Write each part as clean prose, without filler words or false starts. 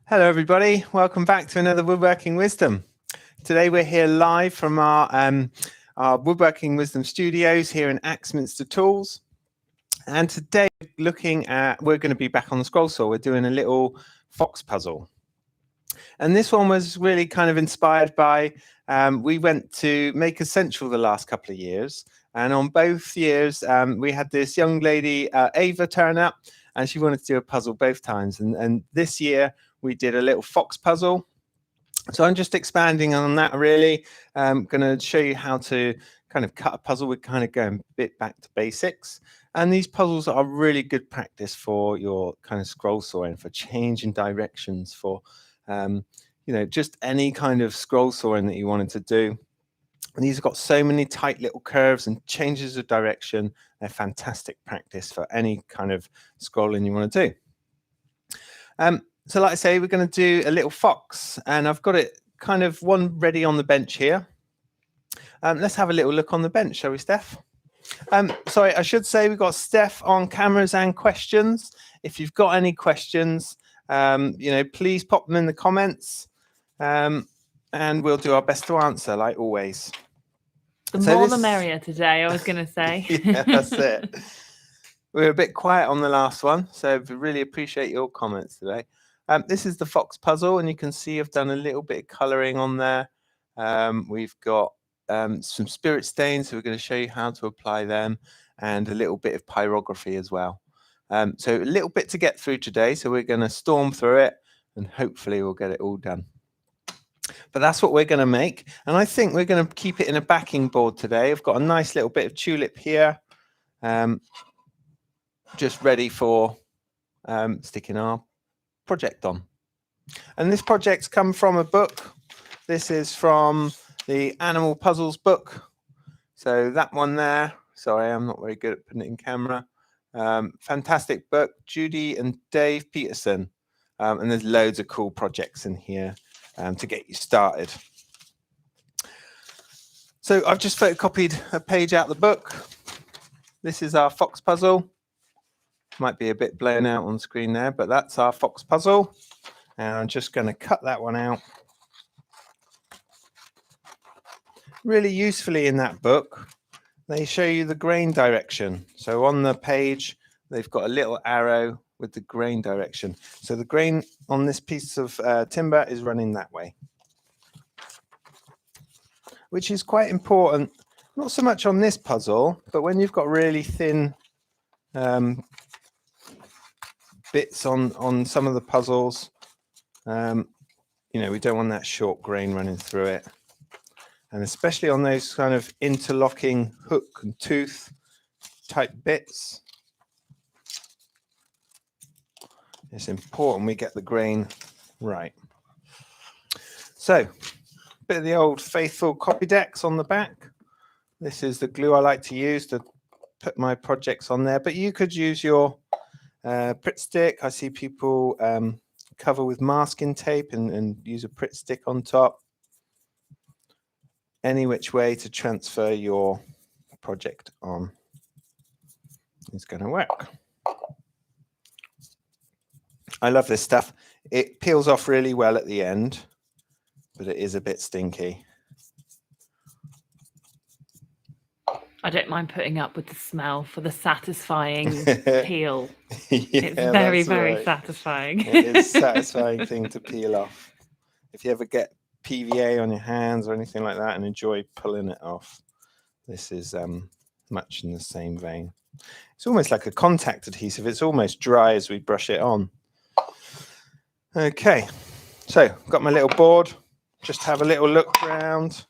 Hello everybody, welcome back to another Woodworking Wisdom. Today we're here live from our Woodworking Wisdom studios here in Axminster Tools. And today we're going to be back on the scroll saw. We're doing a little fox puzzle. And this one was really kind of inspired by, we went to Make Essential the last couple of years. And on both years, we had this young lady, Ava, turn up, and she wanted to do a puzzle both times. And this year we did a little fox puzzle. So I'm just expanding on that, really. I'm going to show you how to kind of cut a puzzle. We're kind of going a bit back to basics. And these puzzles are really good practice for your kind of scroll sawing, for changing directions, for just any kind of scroll sawing that you wanted to do. And these have got so many tight little curves and changes of direction. They're fantastic practice for any kind of scrolling you want to do. So like I say, we're going to do a little fox, and I've got it kind of one ready on the bench here. Let's have a little look on the bench, shall we, Steph? Sorry, I should say we've got Steph on cameras and questions. If you've got any questions, please pop them in the comments, and we'll do our best to answer, like always. The more the merrier today, I was going to say. Yeah, that's it. We were a bit quiet on the last one, so we really appreciate your comments today. This is the fox puzzle, and you can see I've done a little bit of colouring on there. We've got some spirit stains, so we're going to show you how to apply them, and a little bit of pyrography as well. So a little bit to get through today, so we're going to storm through it, and hopefully we'll get it all done. But that's what we're going to make, and I think we're going to keep it in a backing board today. I've got a nice little bit of tulip here, just ready for sticking our project on. And this project's come from a book. This is from the Animal Puzzles book. So that one there, sorry, I'm not very good at putting it in camera. Fantastic book, Judy and Dave Peterson. And there's loads of cool projects in here to get you started. So I've just photocopied a page out of the book. This is our fox puzzle. Might be a bit blown out on screen there, but that's our fox puzzle. And I'm just going to cut that one out. Really usefully in that book, they show you the grain direction. So on the page, they've got a little arrow with the grain direction. So the grain on this piece of timber is running that way, which is quite important. Not so much on this puzzle, but when you've got really thin bits on some of the puzzles, we don't want that short grain running through it. And especially on those kind of interlocking hook and tooth type bits, it's important we get the grain right. So, a bit of the old faithful copy decks on the back. This is the glue I like to use to put my projects on there, but you could use your Pritt stick. I see people cover with masking tape and use a Pritt stick on top. Any which way to transfer your project on is going to work. I love this stuff. It peels off really well at the end, but it is a bit stinky. I don't mind putting up with the smell for the satisfying peel. Yeah, it's very, very right. Satisfying. It is a satisfying thing to peel off. If you ever get PVA on your hands or anything like that and enjoy pulling it off, this is much in the same vein. It's almost like a contact adhesive. It's almost dry as we brush it on. Okay, so got my little board. Just have a little look around.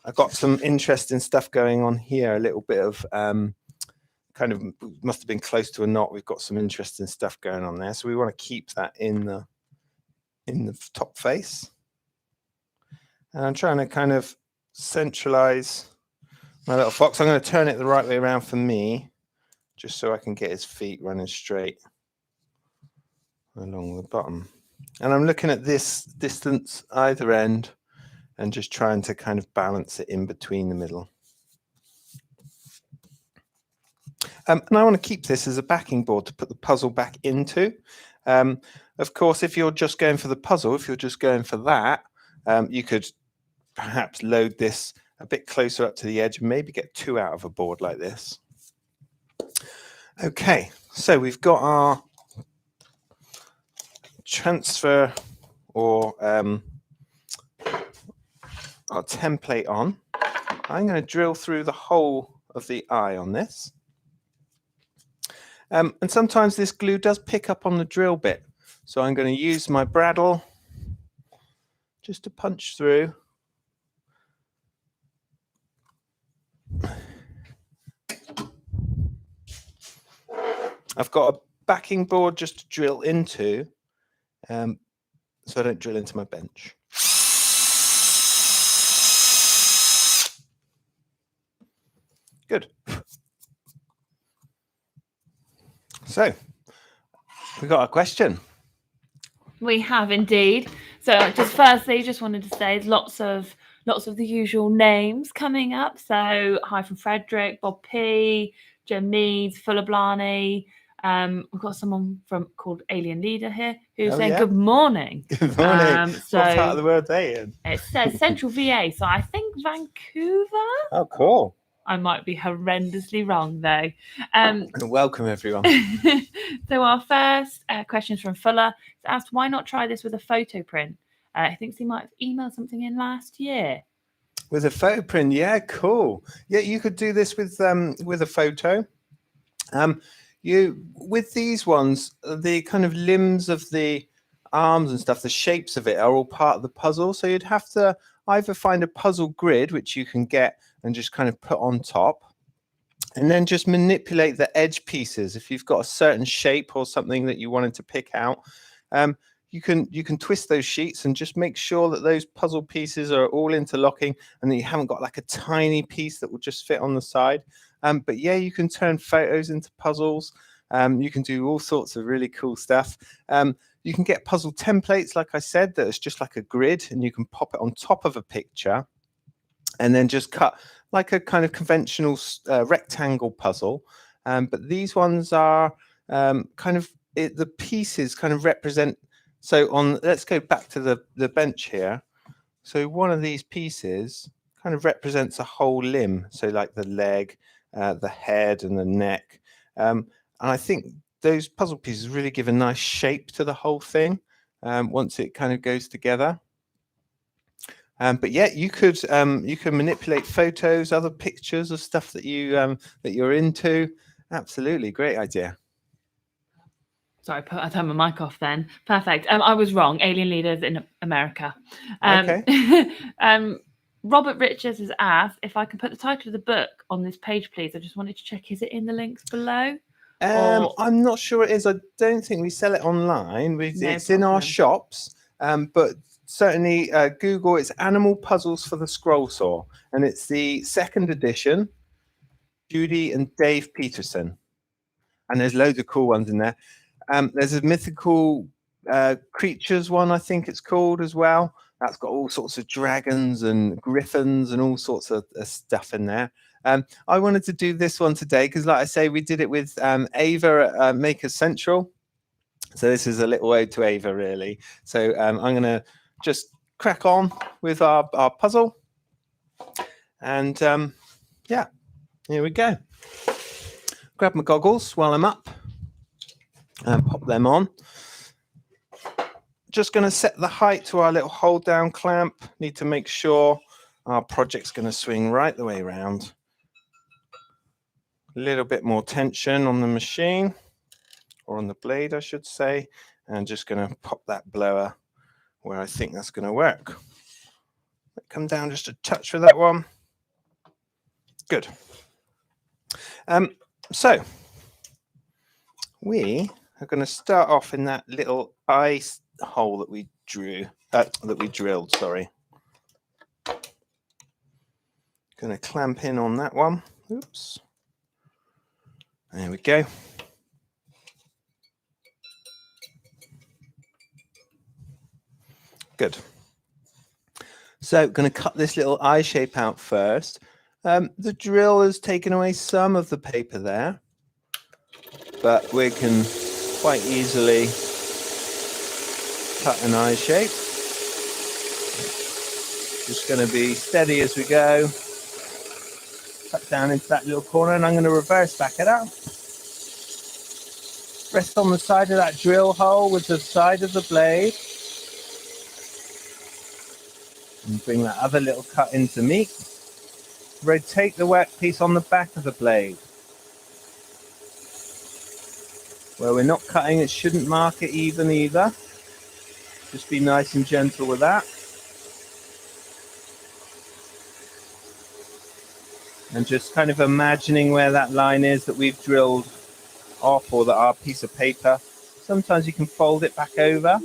I've got some interesting stuff going on here. A little bit of kind of must have been close to a knot. We've got some interesting stuff going on there, so we want to keep that in the top face. And I'm trying to kind of centralize my little fox. I'm going to turn it the right way around for me, just so I can get his feet running straight along the bottom. And I'm looking at this distance either end and just trying to kind of balance it in between the middle. And I want to keep this as a backing board to put the puzzle back into. Of course, if you're just going for the puzzle, if you're just going for that, you could perhaps load this a bit closer up to the edge and maybe get 2 out of a board like this. Okay, so we've got our transfer or our template on. I'm going to drill through the whole of the eye on this. And sometimes this glue does pick up on the drill bit. So I'm going to use my bradawl just to punch through. I've got a backing board just to drill into, so I don't drill into my bench. Good. So, we got a question. We have indeed. So just firstly, just wanted to say lots of the usual names coming up. So hi from Frederick, Bob P, Jem Needs, Fuller Blarney. We've got someone called Alien Leader here who's saying good morning. Good morning. So what part of the world are they in? It says Central VA, so I think Vancouver. Oh, cool. I might be horrendously wrong though. Welcome everyone. So our first question is from Fuller. It's asked, why not try this with a photo print? I think he might have emailed something in last year. With a photo print, yeah, cool. Yeah, you could do this with a photo. With these ones, the kind of limbs of the arms and stuff, the shapes of it are all part of the puzzle. So you'd have to either find a puzzle grid, which you can get and just kind of put on top, and then just manipulate the edge pieces. If you've got a certain shape or something that you wanted to pick out, you can twist those sheets and just make sure that those puzzle pieces are all interlocking and that you haven't got like a tiny piece that will just fit on the side. But yeah, you can turn photos into puzzles. You can do all sorts of really cool stuff. You can get puzzle templates, like I said, that is just like a grid, and you can pop it on top of a picture and then just cut like a kind of conventional rectangle puzzle. But these ones are the pieces kind of represent. So let's go back to the bench here. So one of these pieces kind of represents a whole limb. So like the leg, the head and the neck. And I think those puzzle pieces really give a nice shape to the whole thing once it kind of goes together. But yeah, you can manipulate photos, other pictures of stuff that you're into. Absolutely, great idea. Sorry, I turned my mic off then. Perfect. I was wrong. Alien Leaders in America. Okay. Robert Richards has asked if I can put the title of the book on this page, please. I just wanted to check. Is it in the links below? I'm not sure it is. I don't think we sell it online. It's in our shops, but certainly Google. It's Animal Puzzles for the Scroll Saw, and it's the 2nd edition. Judy and Dave Peterson, and there's loads of cool ones in there. There's a mythical creatures one, I think it's called as well. That's got all sorts of dragons and griffins and all sorts of stuff in there. I wanted to do this one today because, like I say, we did it with Ava at Makers Central. So this is a little ode to Ava, really. So I'm going to just crack on with our puzzle. And yeah, here we go. Grab my goggles while I'm up and pop them on. Just going to set the height to our little hold down clamp. Need to make sure our project's going to swing right the way around. A little bit more tension on the machine, or on the blade, I should say, and just going to pop that blower where I think that's going to work. Come down just a touch for that one. Good. So we are going to start off in that little eye hole that we drilled. Sorry. Going to clamp in on that one. Oops. There we go. Good. So going to cut this little eye shape out first. The drill has taken away some of the paper there, but we can quite easily cut an eye shape. Just going to be steady as we go. Cut down into that little corner, and I'm going to reverse back it up. Rest on the side of that drill hole with the side of the blade. And bring that other little cut into meet. Rotate the workpiece on the back of the blade. Where we're not cutting, it shouldn't mark it even either. Just be nice and gentle with that. And just kind of imagining where that line is that we've drilled off, or that our piece of paper. Sometimes you can fold it back over.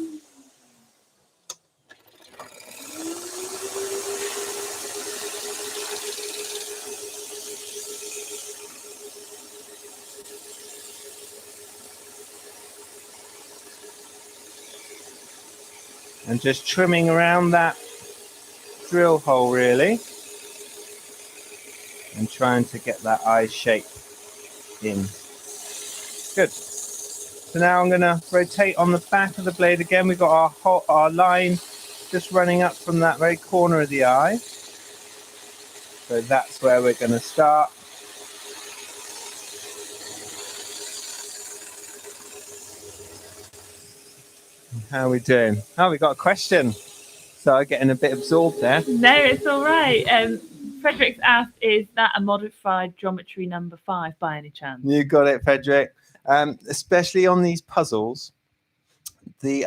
And just trimming around that drill hole really. And trying to get that eye shape in. Good. So now I'm going to rotate on the back of the blade again. We've got our line just running up from that very corner of the eye. So that's where we're going to start. How are we doing? Oh, we got a question. So I'm getting a bit absorbed there. No, it's all right. Frederick's asked, is that a modified geometry number 5 by any chance? You got it, Frederick. Especially on these puzzles, the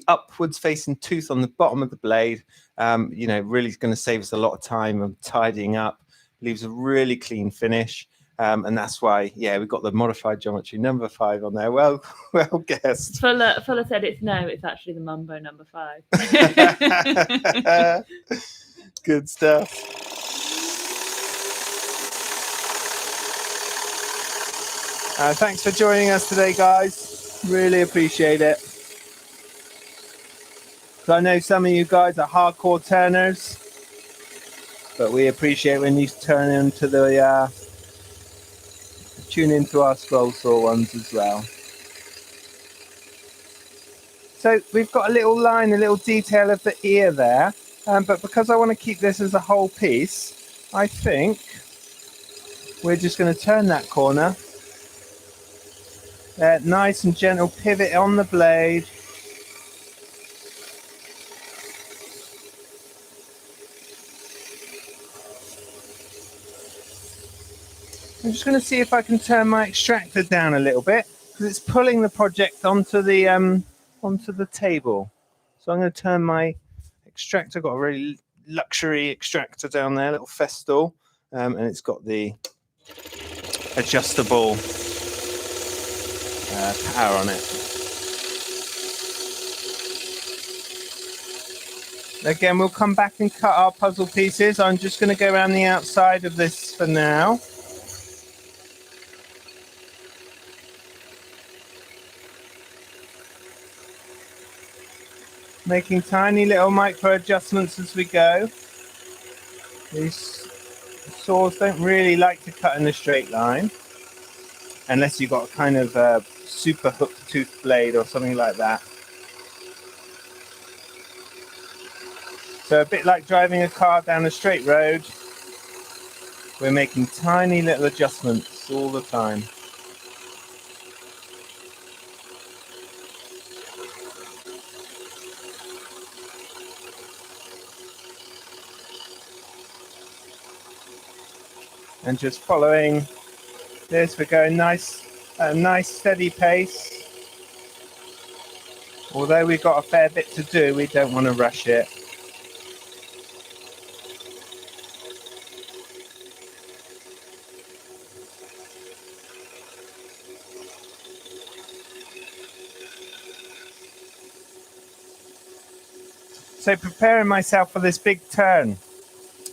upwards facing tooth on the bottom of the blade, really is going to save us a lot of time of tidying up. Leaves a really clean finish. And that's why, we've got the modified geometry number 5 on there. Well guessed. Fuller said it's actually the Mumbo number 5. Good stuff. Thanks for joining us today, guys. Really appreciate it. So I know some of you guys are hardcore turners, but we appreciate when you tune into our scroll saw ones as well. So we've got a little line, a little detail of the ear there, but because I want to keep this as a whole piece, I think we're just going to turn that corner. Nice and gentle pivot on the blade. I'm just going to see if I can turn my extractor down a little bit, because it's pulling the project onto the table. So I'm going to turn my extractor. Got a really luxury extractor down there, little Festool, and it's got the adjustable power on it. Again, we'll come back and cut our puzzle pieces. I'm just going to go around the outside of this for now. Making tiny little micro adjustments as we go. These saws don't really like to cut in a straight line, unless you've got kind of a super hooked tooth blade or something like that. So a bit like driving a car down a straight road, we're making tiny little adjustments all the time. And just following this, we're going a nice steady pace. Although we've got a fair bit to do, we don't want to rush it. So preparing myself for this big turn.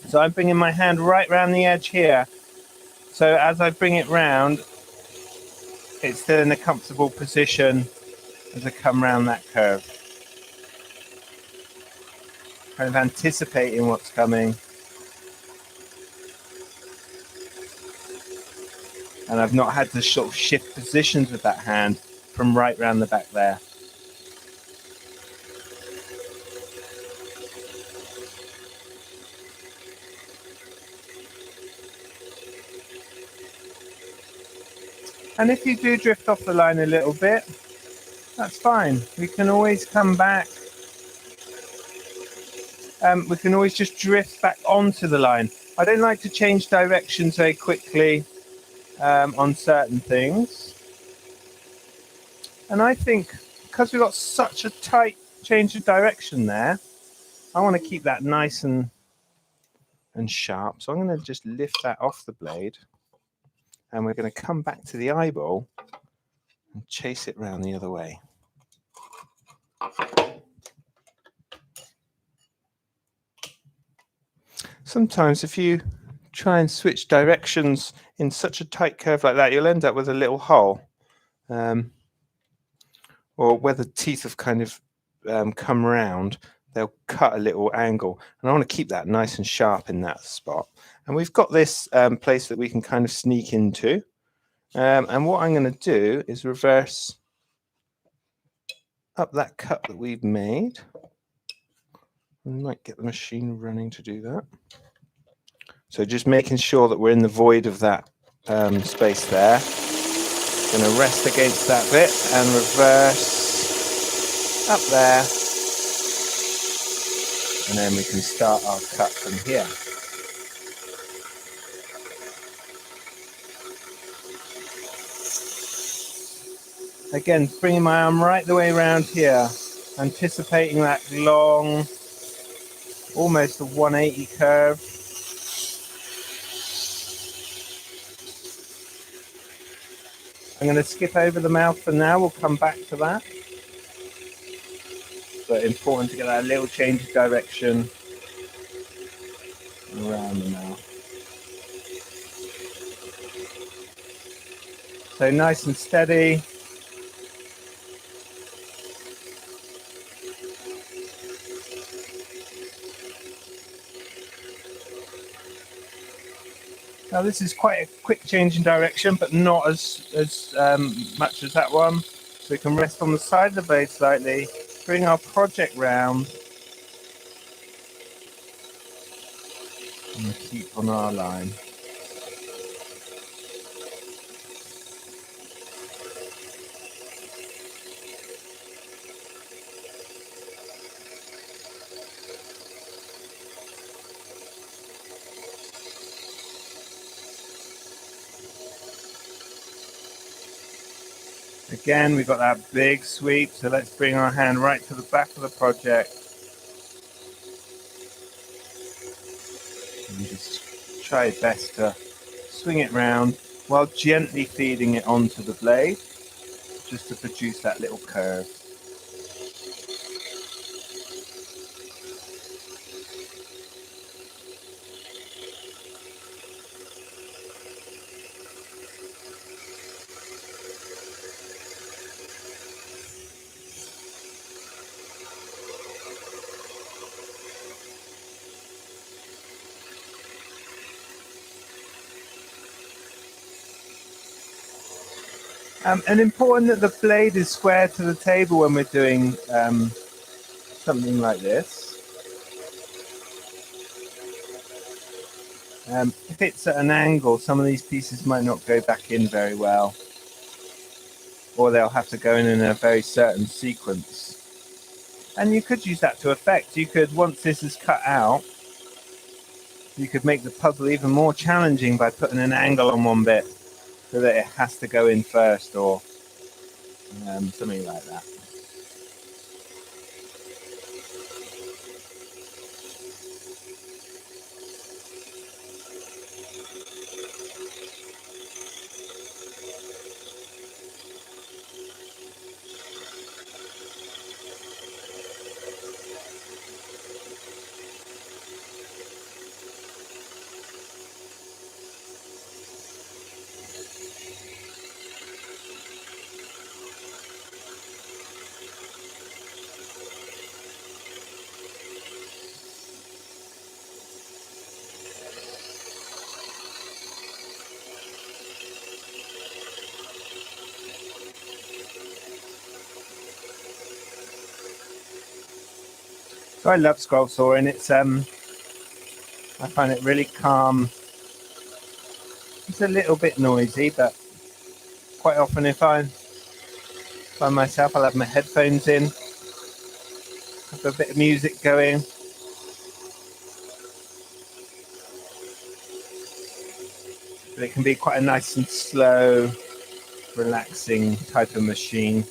So I'm bringing my hand right around the edge here. So as I bring it round, it's still in a comfortable position as I come round that curve. Kind of anticipating what's coming. And I've not had to sort of shift positions with that hand from right round the back there. And if you do drift off the line a little bit, that's fine. We can always come back. We can always just drift back onto the line. I don't like to change directions very quickly on certain things. And I think because we've got such a tight change of direction there, I want to keep that nice and sharp. So I'm going to just lift that off the blade. And we're going to come back to the eyeball and chase it round the other way. Sometimes if you try and switch directions in such a tight curve like that, you'll end up with a little hole. Or where the teeth have kind of come round, they'll cut a little angle. And I want to keep that nice and sharp in that spot. And we've got this place that we can kind of sneak into. And what I'm going to do is reverse up that cut that we've made. We might get the machine running to do that. So just making sure that we're in the void of that space there. Going to rest against that bit and reverse up there. And then we can start our cut from here. Again, bringing my arm right the way around here, anticipating that long, almost a 180 curve. I'm going to skip over the mouth for now, we'll come back to that. But important to get that little change of direction around the mouth. So nice and steady. Now this is quite a quick change in direction, but not as much as that one. So we can rest on the side of the blade slightly, bring our project round, and keep on our line. Again, we've got that big sweep, so let's bring our hand right to the back of the project. And just try best to swing it round while gently feeding it onto the blade, just to produce that little curve. And important that the blade is square to the table when we're doing something like this. If it's at an angle, some of these pieces might not go back in very well, or they'll have to go in a very certain sequence. And you could use that to effect. You could, once this is cut out, you could make the puzzle even more challenging by putting an angle on one bit, so that it has to go in first, or something like that. So I love scroll sawing. It's I find it really calm. It's a little bit noisy, but quite often if I'm by myself. I'll have my headphones in, have a bit of music going. But it can be quite a nice and slow, relaxing type of machine.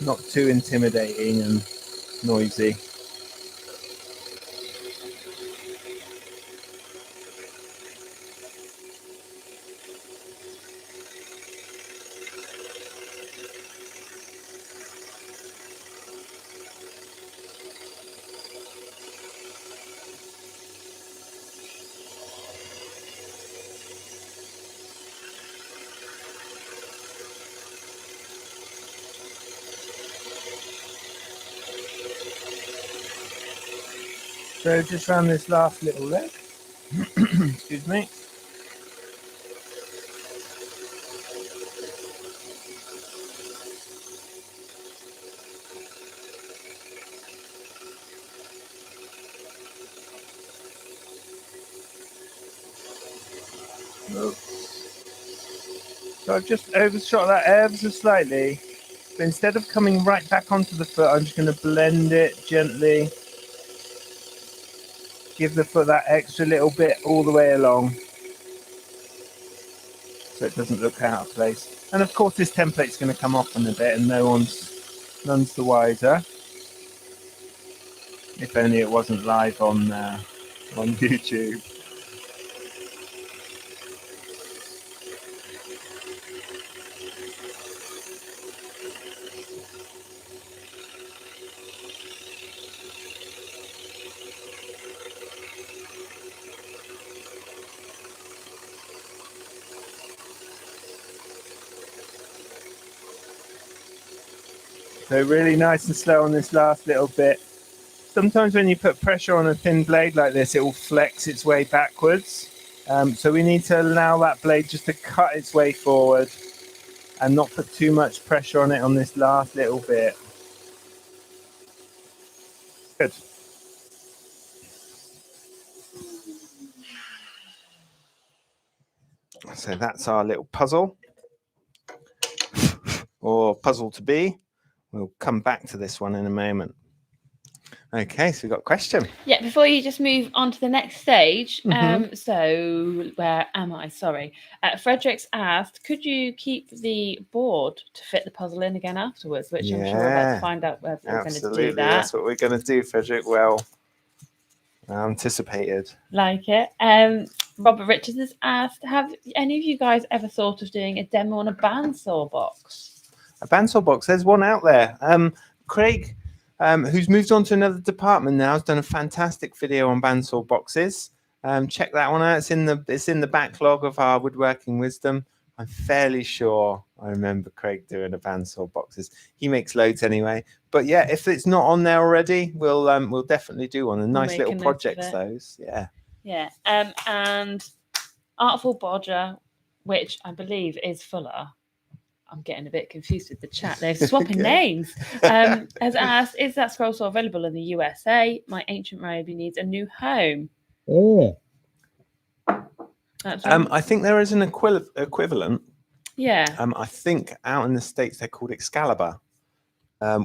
Not too intimidating and noisy. So just round this last little leg. Excuse me. So I've just overshot that ever so slightly, but instead of coming right back onto the foot, I'm just going to blend it gently. Give the foot that extra little bit all the way along, so it doesn't look out of place. And of course this template's going to come off in a bit and none's the wiser. If only it wasn't live on YouTube. So really nice and slow on this last little bit. Sometimes when you put pressure on a thin blade like this, it will flex its way backwards. So we need to allow that blade just to cut its way forward and not put too much pressure on it on this last little bit. Good. So that's our little puzzle, or puzzle to be. We'll come back to this one in a moment. Okay, so we've got a question. Yeah, before you just move on to the next stage. So where am I? Sorry. Frederic's asked, could you keep the board to fit the puzzle in again afterwards? Which I'm sure we're about to find out whether we're going to do that. That's what we're going to do, Frederick. Well anticipated. Like it. Robert Richards has asked, have any of you guys ever thought of doing a demo on a bandsaw box? A bandsaw box, there's one out there. Craig, who's moved on to another department now, has done a fantastic video on bandsaw boxes. Check that one out. It's in the backlog of our Woodworking Wisdom. I'm fairly sure I remember Craig doing a bandsaw boxes. He makes loads anyway. But yeah, if it's not on there already, we'll definitely do one. A nice little projects, those. Yeah. Yeah. And Artful Bodger, which I believe is Fuller. I'm getting a bit confused with the chat. They're swapping names. Has asked, is that scroll saw available in the USA? My ancient Ryobi needs a new home. Oh. I think there is an equivalent. Yeah. I think out in the States they're called Excalibur,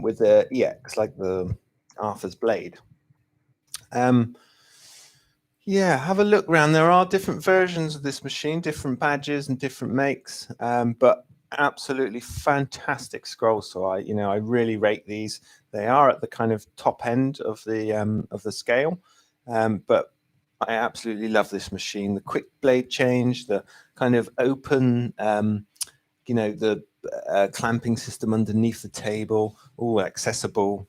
with the EX, like the Arthur's blade. Yeah, have a look around. There are different versions of this machine, different badges and different makes, but absolutely fantastic scroll saw. I really rate these. They are at the kind of top end of the scale, but I absolutely love this machine. The quick blade change, the kind of open, the clamping system underneath the table, all accessible,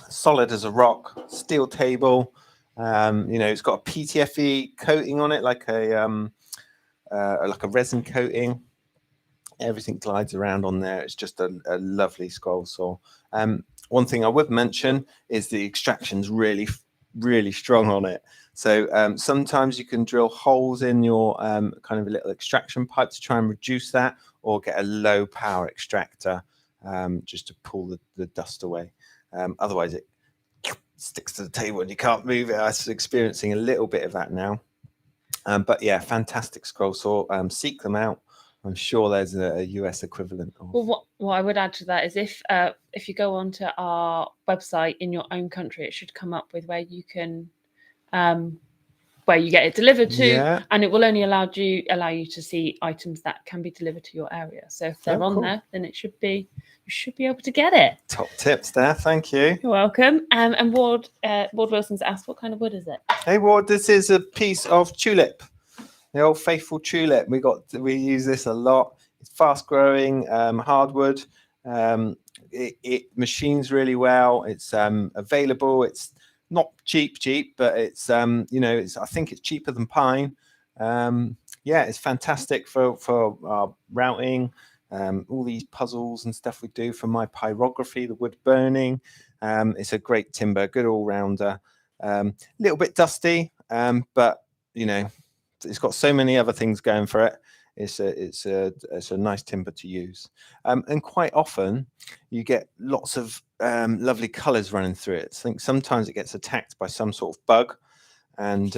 solid as a rock, steel table. It's got a PTFE coating on it, like a resin coating. Everything glides around on there. It's just a lovely scroll saw. One thing I would mention is the extraction's really, really strong on it. So sometimes you can drill holes in your kind of a little extraction pipe to try and reduce that, or get a low power extractor just to pull the dust away. Otherwise it sticks to the table and you can't move it. I'm experiencing a little bit of that now. But yeah, fantastic scroll saw. Seek them out. I'm sure there's a US equivalent. Well, what I would add to that is if you go onto our website in your own country, it should come up with where you can where you get it delivered to, and it will only allow you to see items that can be delivered to your area. So if they're on there, then you should be able to get it. Top tips there, thank you. You're welcome. And Ward Wilson's asked, what kind of wood is it? Hey Ward, this is a piece of tulip, the old faithful tulip. We use this a lot. It's fast growing hardwood. It machines really well. It's available. It's not cheap, but it's I think it's cheaper than pine. It's fantastic for our routing, all these puzzles and stuff we do for my pyrography, the wood burning. It's a great timber, good all-rounder. A little bit dusty, but it's got so many other things going for it. It's a nice timber to use, and quite often you get lots of lovely colours running through it. I think sometimes it gets attacked by some sort of bug, and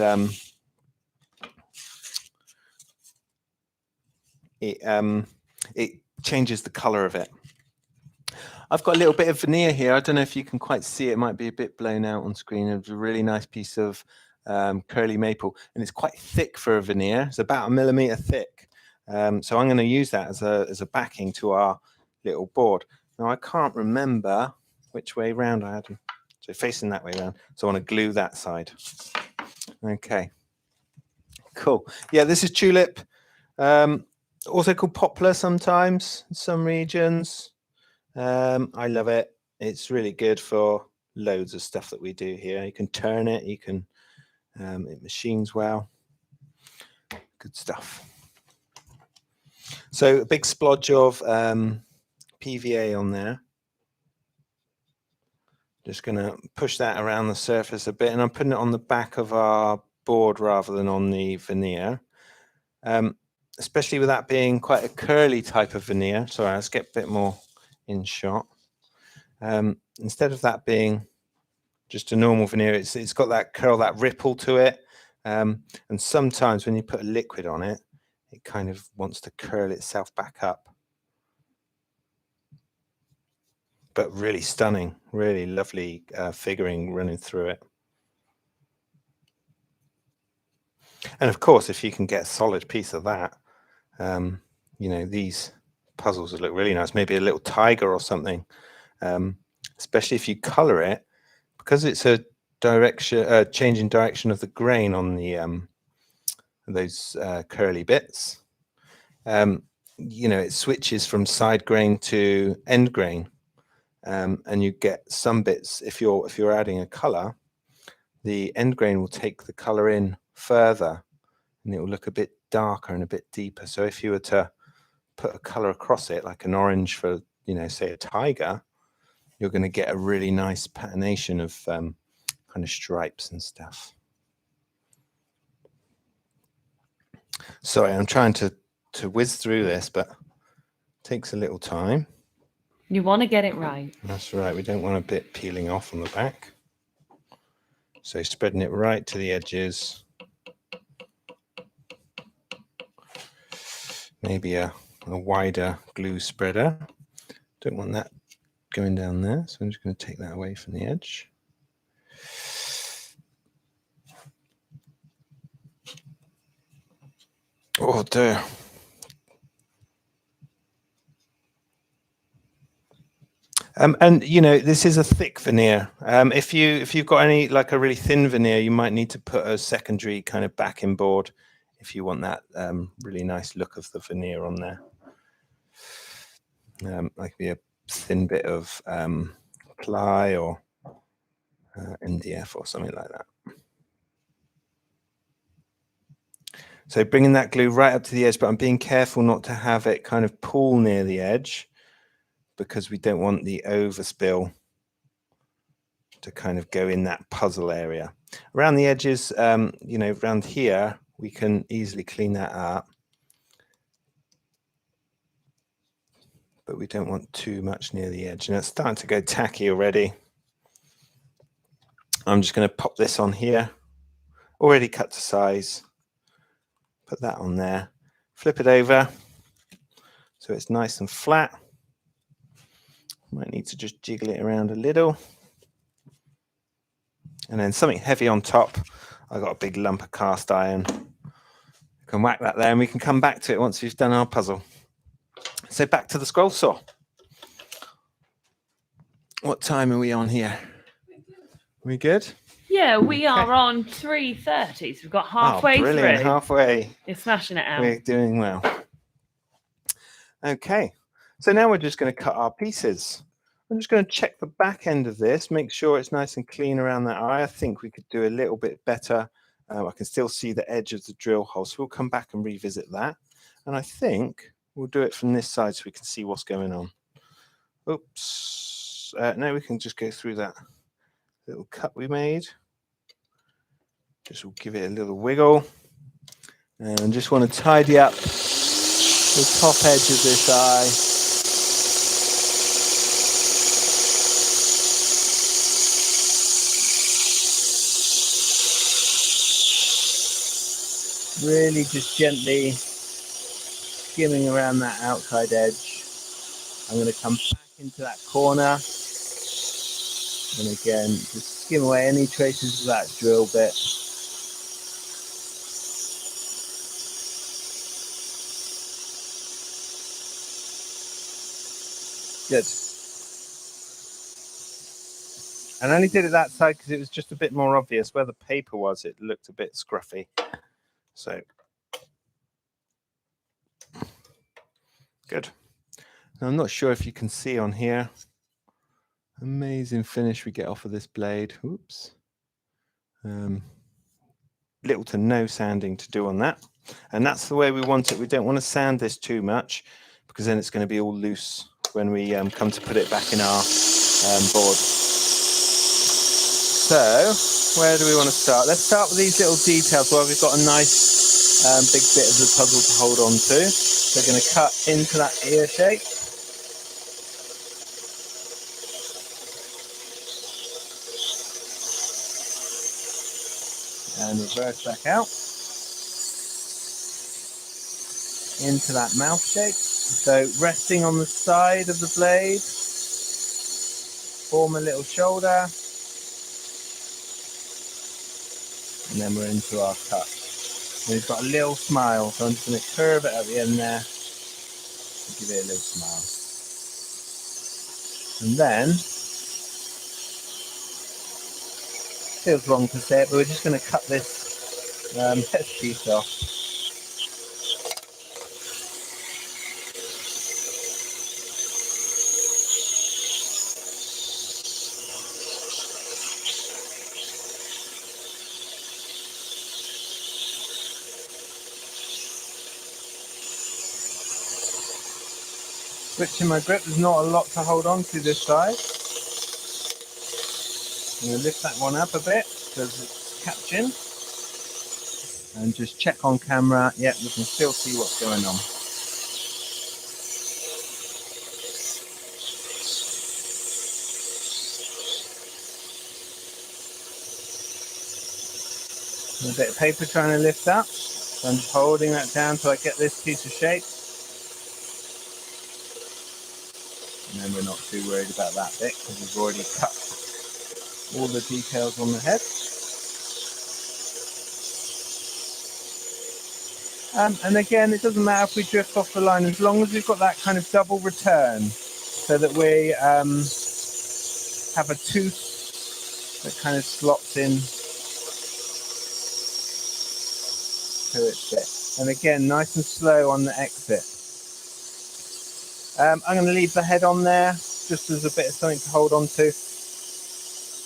it changes the colour of it. I've got a little bit of veneer here. I don't know if you can quite see it. It might be a bit blown out on screen. It's a really nice piece of curly maple, and it's quite thick for a veneer. It's about 1 millimetre thick. So I'm going to use that as a backing to our little board. Now I can't remember which way round I had them. So facing that way round. So I want to glue that side. Okay. Cool. Yeah, this is tulip. Also called poplar sometimes in some regions. I love it. It's really good for loads of stuff that we do here. You can turn it. You can. It machines well. Good stuff. So a big splodge of PVA on there. Just going to push that around the surface a bit, and I'm putting it on the back of our board rather than on the veneer. Especially with that being quite a curly type of veneer. Sorry, let's get a bit more in shot. Instead of that being just a normal veneer, it's got that curl, that ripple to it. And sometimes when you put a liquid on it, it kind of wants to curl itself back up. But really stunning, really lovely figuring running through it. And of course, if you can get a solid piece of that, these puzzles would look really nice. Maybe a little tiger or something, especially if you color it, because it's a change in direction of the grain on the those curly bits. It switches from side grain to end grain, and you get some bits. If you're adding a color, the end grain will take the color in further, and it will look a bit darker and a bit deeper. So if you were to put a color across it, like an orange for, say a tiger, you're going to get a really nice patination of kind of stripes and stuff. Sorry, I'm trying to whiz through this, but it takes a little time. You want to get it right. That's right. We don't want a bit peeling off on the back. So spreading it right to the edges. Maybe a wider glue spreader. Don't want that going down there, so I'm just going to take that away from the edge. Oh dear. And this is a thick veneer. If you've got any, like a really thin veneer, you might need to put a secondary kind of backing board if you want that really nice look of the veneer on there. Like be a thin bit of ply or MDF or something like that. So bringing that glue right up to the edge, but I'm being careful not to have it kind of pool near the edge, because we don't want the overspill to kind of go in that puzzle area. Around the edges, around here, we can easily clean that up. But we don't want too much near the edge. And it's starting to go tacky already. I'm just going to pop this on here. Already cut to size. Put that on there. Flip it over. so it's nice and flat. Might need to just jiggle it around a little. And then something heavy on top. I've got a big lump of cast iron. We can whack that there and we can come back to it once we've done our puzzle. So back to the scroll saw. What time are we on here? We good? Yeah, we are on 3:30, so we've got halfway brilliant, through. Halfway. You're smashing it out. We're doing well. Okay, so now we're just going to cut our pieces. I'm just going to check the back end of this, make sure it's nice and clean around that eye. I think we could do a little bit better. I can still see the edge of the drill hole, so we'll come back and revisit that. And I think we'll do it from this side so we can see what's going on. Oops. No, we can just go through that little cut we made. Just will give it a little wiggle. And just want to tidy up the top edge of this eye. Really just gently skimming around that outside edge. I'm going to come back into that corner. And again, just skim away any traces of that drill bit. Good. And I only did it that side because it was just a bit more obvious. Where the paper was, it looked a bit scruffy. So, good. Now, I'm not sure if you can see on here. Amazing finish we get off of this blade. Oops. Little to no sanding to do on that. And that's the way we want it. We don't want to sand this too much because then it's going to be all loose when we come to put it back in our board. So, where do we want to start? Let's start with these little details where we've got a nice big bit of the puzzle to hold on to. So we're going to cut into that ear shape. And reverse back out. Into that mouth shape. So resting on the side of the blade. Form a little shoulder. And then we're into our cut. And we've got a little smile, so I'm just going to curve it at the end there. Give it a little smile. And then, feels wrong to say it, but we're just going to cut this piece off. Switching my grip, there's not a lot to hold on to this side. I'm going to lift that one up a bit because it's catching. And just check on camera. Yeah, we can still see what's going on. A bit of paper trying to lift up. So I'm just holding that down till I get this piece of shape. And then we're not too worried about that bit because we've already cut all the details on the head. And again, it doesn't matter if we drift off the line as long as we've got that kind of double return so that we have a tooth that kind of slots in to its bit. And again, nice and slow on the exit. I'm going to leave the head on there just as a bit of something to hold on to.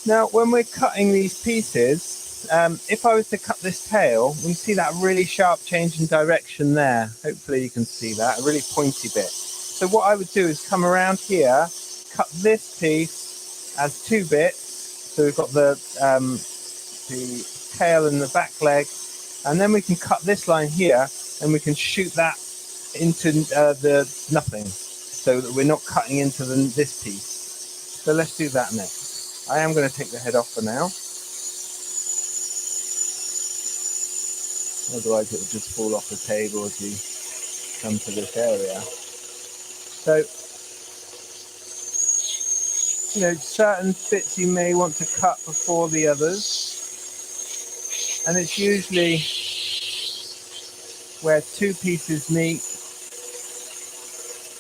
Now, when we're cutting these pieces, if I was to cut this tail, we can see that really sharp change in direction there. Hopefully you can see that, a really pointy bit. So what I would do is come around here, cut this piece as two bits. So we've got the tail and the back leg, and then we can cut this line here, and we can shoot that into the nothing, so that we're not cutting into this piece. So let's do that next. I am going to take the head off for now. Otherwise it will just fall off the table as we come to this area. So, you know, certain bits you may want to cut before the others. And it's usually where two pieces meet,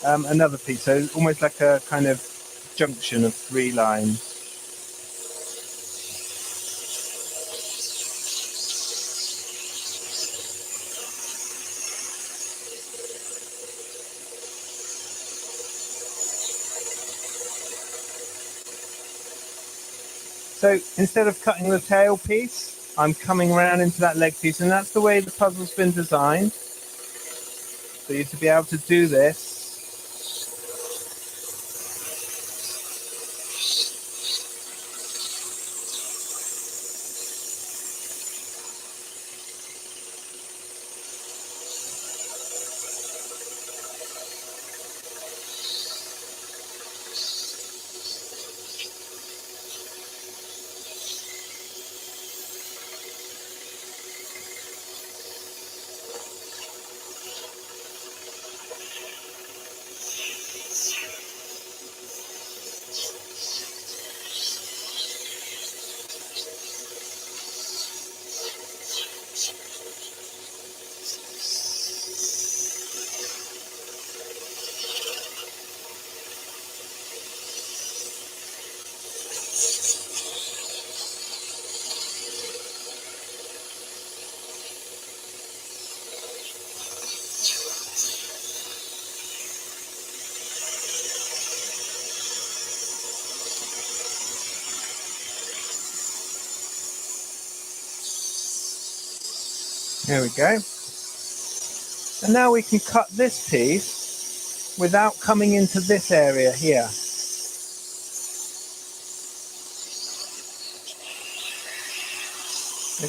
another piece. So almost like a kind of junction of three lines. So instead of cutting the tail piece, I'm coming around into that leg piece, and that's the way the puzzle's been designed. For you to be able to do this. There we go. And now we can cut this piece without coming into this area here.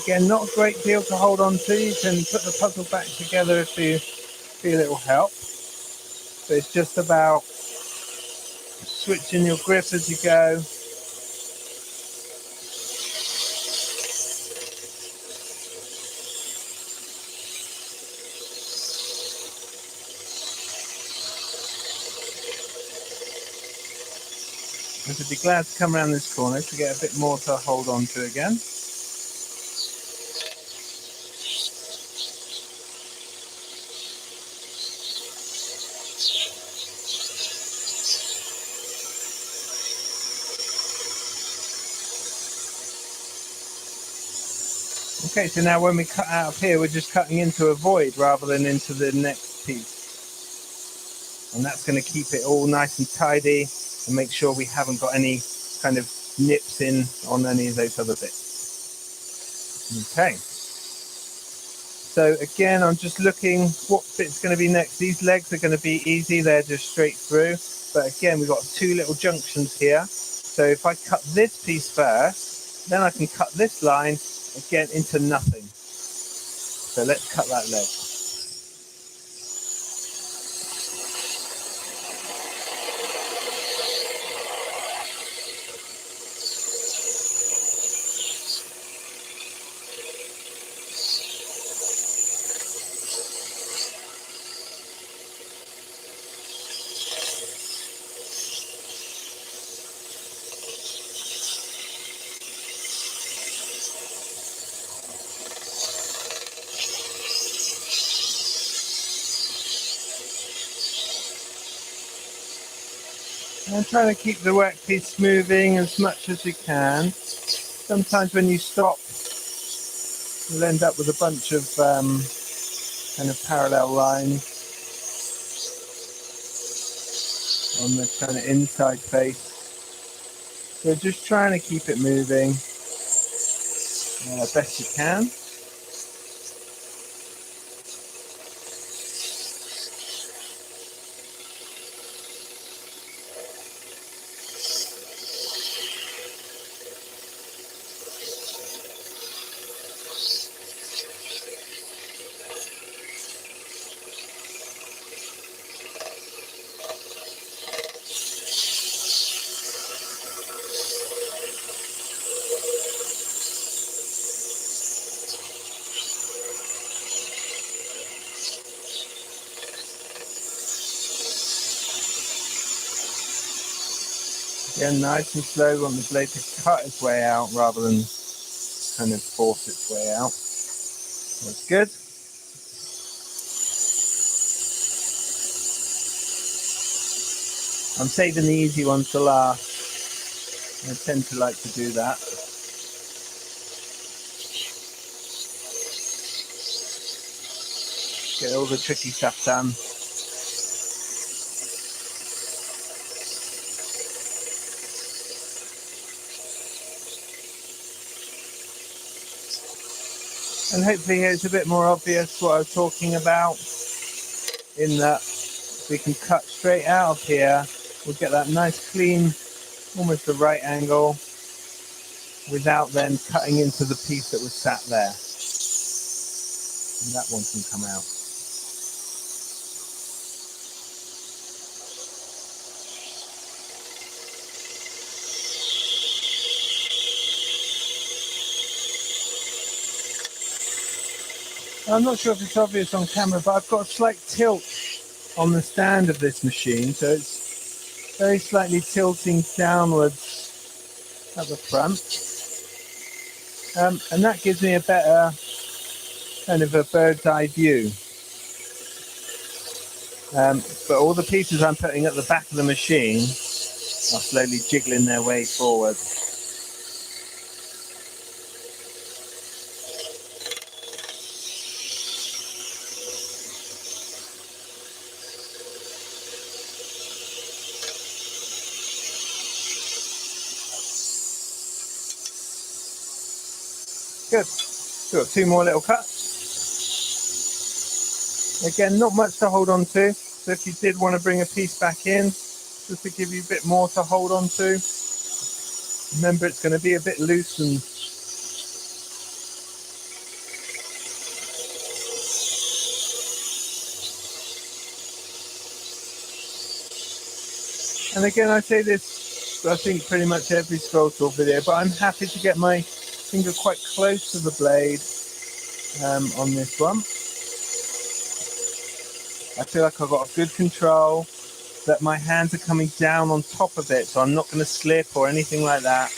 Again, not a great deal to hold on to. You can put the puzzle back together if you feel it will help. So it's just about switching your grip as you go. And to be glad to come around this corner to get a bit more to hold on to again. Okay, so now when we cut out of here, we're just cutting into a void rather than into the next piece. And that's going to keep it all nice and tidy and make sure we haven't got any kind of nips in on any of those other bits. Okay. So again, I'm just looking what bit's going to be next. These legs are going to be easy, they're just straight through. But again, we've got two little junctions here. So if I cut this piece first, then I can cut this line again into nothing. So let's cut that leg. And trying to keep the workpiece moving as much as you can. Sometimes when you stop, you'll end up with a bunch of kind of parallel lines on the kind of inside face. So just trying to keep it moving best you can. Again, nice and slow. We want the blade to cut its way out rather than kind of force its way out. That's good. I'm saving the easy ones to last. I tend to like to do that. Get all the tricky stuff done. And hopefully here it's a bit more obvious what I was talking about, in that we can cut straight out of here. We'll get that nice clean, almost the right angle, without then cutting into the piece that was sat there. And that one can come out. I'm not sure if it's obvious on camera, but I've got a slight tilt on the stand of this machine, so it's very slightly tilting downwards at the front. And that gives me a better kind of a bird's eye view. But all the pieces I'm putting at the back of the machine are slowly jiggling their way forward. Good. We've got two more little cuts. Again, not much to hold on to. So if you did want to bring a piece back in, just to give you a bit more to hold on to. Remember, it's going to be a bit loose and again, I say this, I think pretty much every scroll tool video, but I'm happy to get my finger quite close to the blade on this one. I feel like I've got a good control, that my hands are coming down on top of it, so I'm not going to slip or anything like that.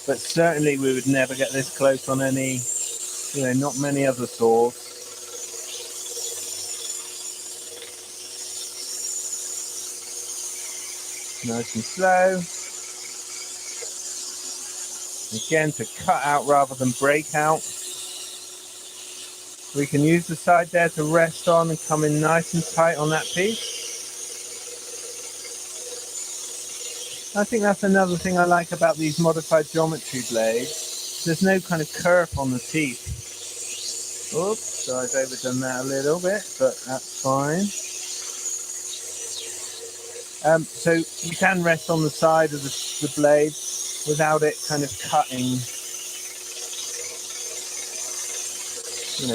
But certainly we would never get this close on any, not many other saws. Nice and slow. Again, to cut out rather than break out. We can use the side there to rest on and come in nice and tight on that piece. I think that's another thing I like about these modified geometry blades. There's no kind of curve on the teeth. Oops, so I've overdone that a little bit, but that's fine. So you can rest on the side of the blade without it kind of cutting,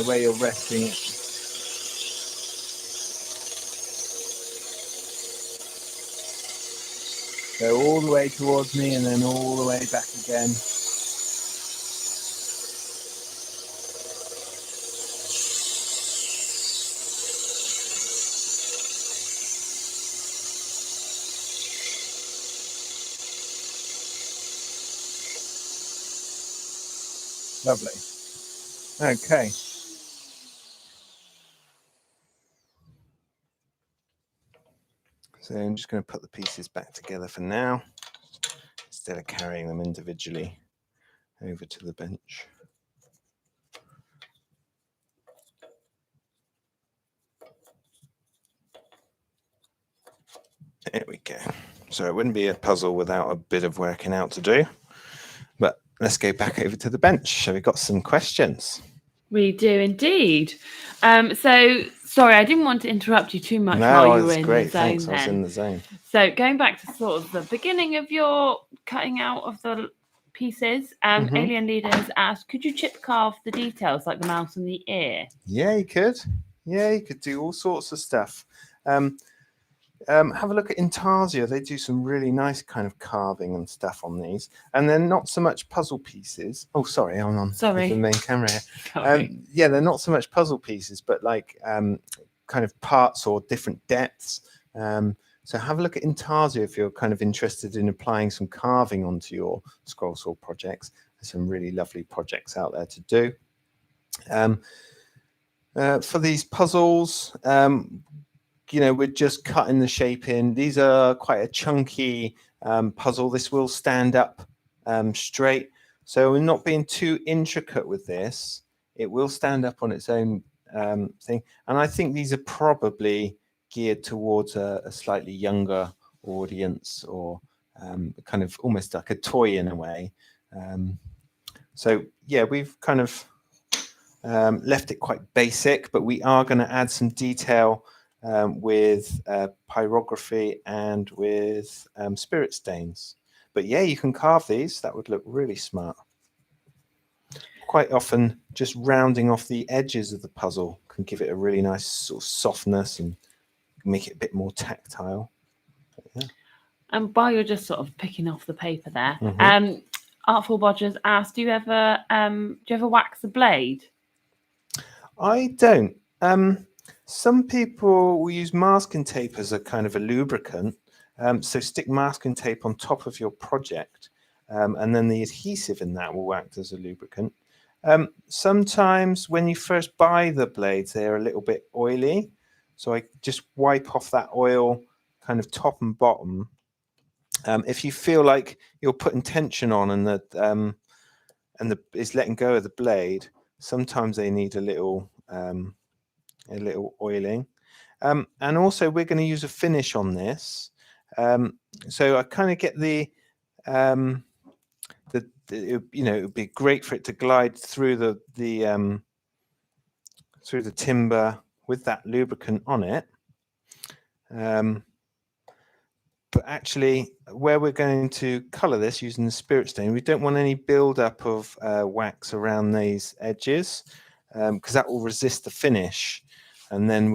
where you're resting it. So all the way towards me and then all the way back again. Lovely. Okay. So I'm just going to put the pieces back together for now, instead of carrying them individually over to the bench. There we go. So it wouldn't be a puzzle without a bit of working out to do. But let's go back over to the bench. So we've got some questions. We do indeed. So sorry, I didn't want to interrupt you too much while you were in great. the zone. Thanks. I was in the zone. So going back to sort of the beginning of your cutting out of the pieces, Alien Leaders asked, could you chip carve the details like the mouth and the ear? Yeah, you could. Yeah, you could do all sorts of stuff. Have a look at Intarsia. They do some really nice kind of carving and stuff on these, and they're not so much puzzle pieces. Oh, sorry, I'm on the main camera here. Yeah, they're not so much puzzle pieces, but like kind of parts or different depths. So have a look at Intasia if you're kind of interested in applying some carving onto your scroll saw projects. There's some really lovely projects out there to do. For these puzzles, we're just cutting the shape in. These are quite a chunky puzzle. This will stand up straight. So we're not being too intricate with this. It will stand up on its own thing. And I think these are probably geared towards a slightly younger audience, or kind of almost like a toy in a way. So yeah, we've kind of left it quite basic, but we are going to add some detail with pyrography and with spirit stains. But yeah, you can carve these. That would look really smart. Quite often, just rounding off the edges of the puzzle can give it a really nice sort of softness and make it a bit more tactile. Yeah. And while you're just sort of picking off the paper there, Artful Bodgers asked, do you ever wax the blade? I don't. Some people will use masking tape as a kind of a lubricant. So stick masking tape on top of your project, and then the adhesive in that will act as a lubricant. Sometimes when you first buy the blades, they're a little bit oily. So I just wipe off that oil kind of top and bottom. If you feel like you're putting tension on and it's letting go of the blade, sometimes they need a little oiling. And also we're going to use a finish on this. So I kind of get it would be great for it to glide through the timber with that lubricant on it. But actually, where we're going to colour this using the spirit stain, we don't want any build-up of wax around these edges, because that will resist the finish, and then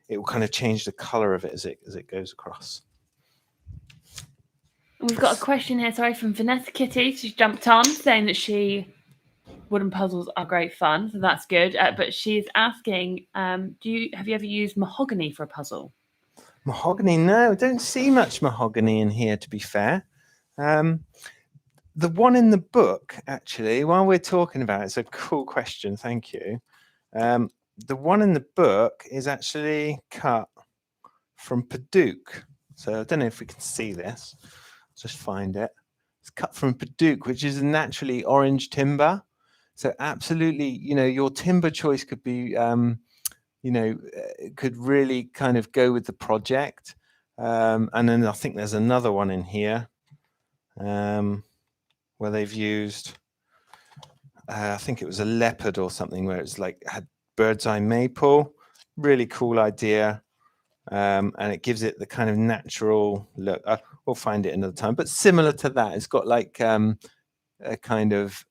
it will kind of change the colour of it as it goes across. We've got a question here, sorry, from Vanessa Kitty. She's jumped on saying that wooden puzzles are great fun, so that's good. But she's asking, have you ever used mahogany for a puzzle? Mahogany? No, I don't see much mahogany in here, to be fair. The one in the book, actually, while we're talking about it, it's a cool question. Thank you. The one in the book is actually cut from Paduke. So I don't know if we can see this. Just find it. It's cut from Paduke, which is a naturally orange timber. So absolutely, your timber choice could be, could really kind of go with the project. And then I think there's another one in here where they've used, I think it was a leopard or something, where it's like had bird's eye maple. Really cool idea. And it gives it the kind of natural look. We'll find it another time, but similar to that, it's got like a kind of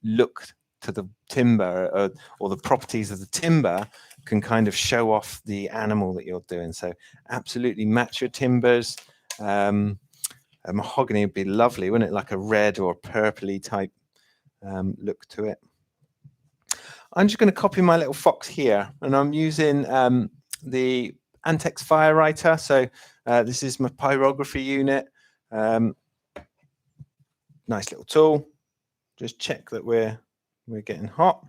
look to the timber, or the properties of the timber can kind of show off the animal that you're doing. So absolutely match your timbers. A mahogany would be lovely, wouldn't it? Like a red or purpley type look to it. I'm just going to copy my little fox here, and I'm using the Antex Fire Writer. So this is my pyrography unit. Nice little tool. Just check that we're getting hot,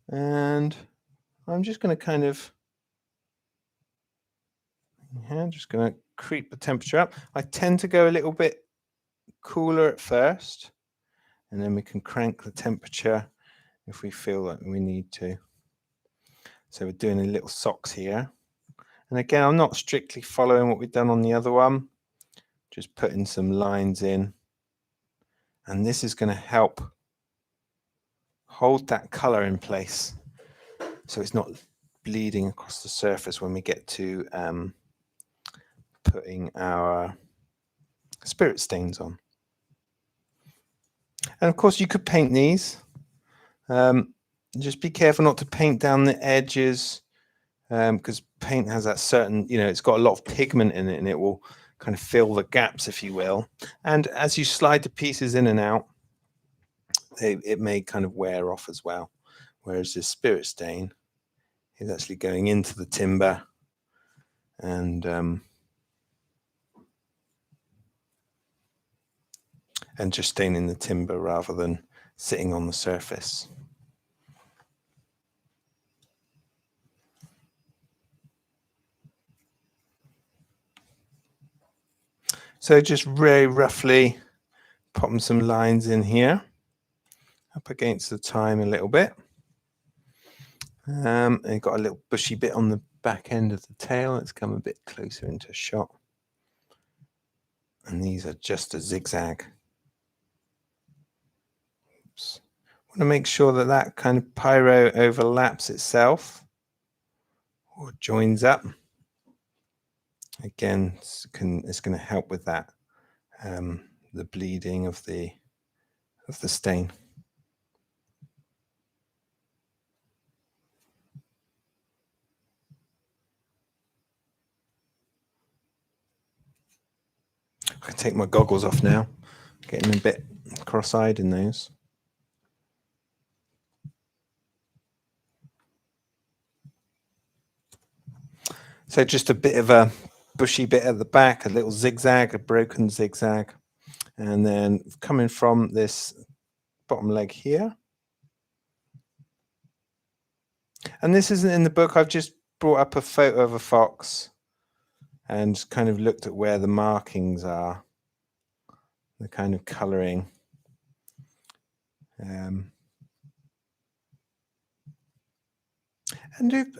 and I'm just going to kind of just going to creep the temperature up. I tend to go a little bit cooler at first, and then we can crank the temperature if we feel like we need to. So we're doing a little socks here. And again, I'm not strictly following what we've done on the other one, just putting some lines in. And this is going to help hold that color in place, so it's not bleeding across the surface when we get to putting our spirit stains on. And of course, you could paint these. Just be careful not to paint down the edges, because paint has that certain, it's got a lot of pigment in it, and it will kind of fill the gaps, if you will. And as you slide the pieces in and out, it may kind of wear off as well. Whereas this spirit stain is actually going into the timber and just staining the timber rather than sitting on the surface. So just very roughly popping some lines in here, up against the time a little bit. And got a little bushy bit on the back end of the tail. Let's come a bit closer into shot. And these are just a zigzag. Oops. Want to make sure that that kind of pyro overlaps itself or joins up. Again, it's going to help with that, the bleeding of the stain. I can take my goggles off now, getting a bit cross-eyed in those. So just a bit of a bushy bit at the back, a little zigzag, a broken zigzag, and then coming from this bottom leg here. And this isn't in the book. I've just brought up a photo of a fox and kind of looked at where the markings are, the kind of colouring. And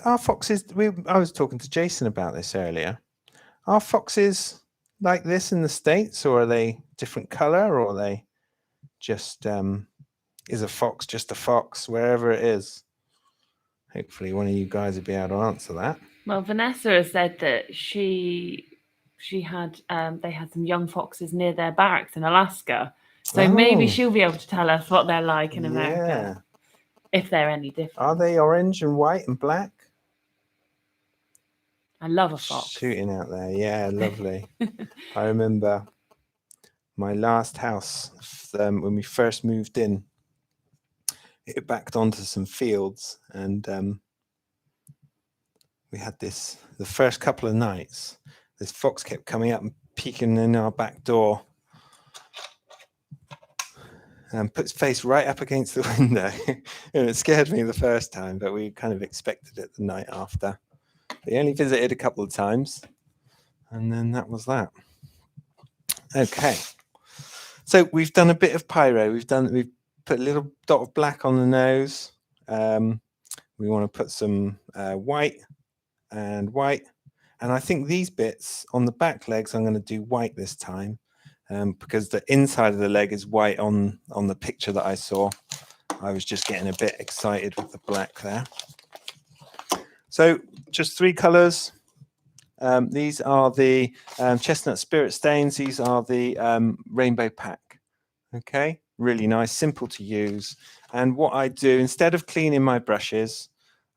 our foxes, I was talking to Jason about this earlier. Are foxes like this in the States, or are they different colour, or are they just, is a fox just a fox wherever it is? Hopefully one of you guys will be able to answer that. Well, Vanessa has said that she had they had some young foxes near their barracks in Alaska. So maybe she'll be able to tell us what they're like in America, if they're any different. Are they orange and white and black? I love a fox. Shooting out there, yeah, lovely. I remember my last house, when we first moved in, it backed onto some fields, and we had this, the first couple of nights, this fox kept coming up and peeking in our back door and put its face right up against the window. And it scared me the first time, but we kind of expected it the night after. They only visited a couple of times, and then that was that. Okay, so we've done a bit of pyro. We've put a little dot of black on the nose. We want to put some white, and I think these bits on the back legs I'm going to do white this time, because the inside of the leg is white on the picture that I saw. I was just getting a bit excited with the black there. So just 3 colors. These are the chestnut spirit stains. These are the rainbow pack. Okay, really nice, simple to use. And what I do, instead of cleaning my brushes,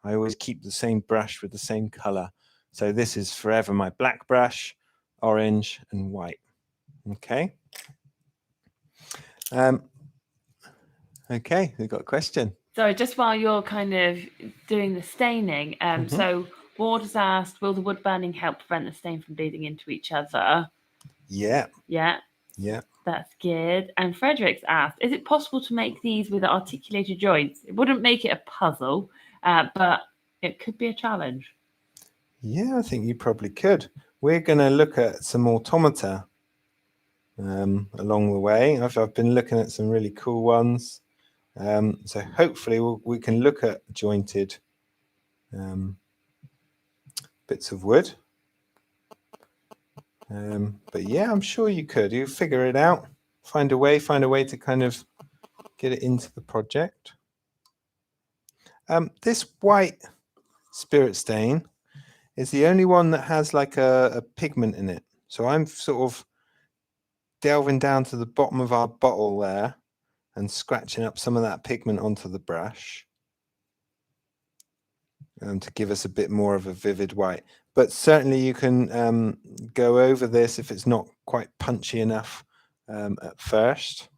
I always keep the same brush with the same color. So this is forever my black brush, orange and white. Okay. Okay, we've got a question. Sorry, just while you're kind of doing the staining, so Ward has asked, will the wood burning help prevent the stain from bleeding into each other? Yeah. Yeah. Yeah. That's good. And Frederick's asked, is it possible to make these with articulated joints? It wouldn't make it a puzzle, but it could be a challenge. Yeah, I think you probably could. We're going to look at some automata along the way. I've been looking at some really cool ones. So hopefully we can look at jointed bits of wood. But yeah, I'm sure you could. You figure it out. Find a way to kind of get it into the project. This white spirit stain is the only one that has like a pigment in it. So I'm sort of delving down to the bottom of our bottle there and scratching up some of that pigment onto the brush to give us a bit more of a vivid white. But certainly you can go over this if it's not quite punchy enough at first.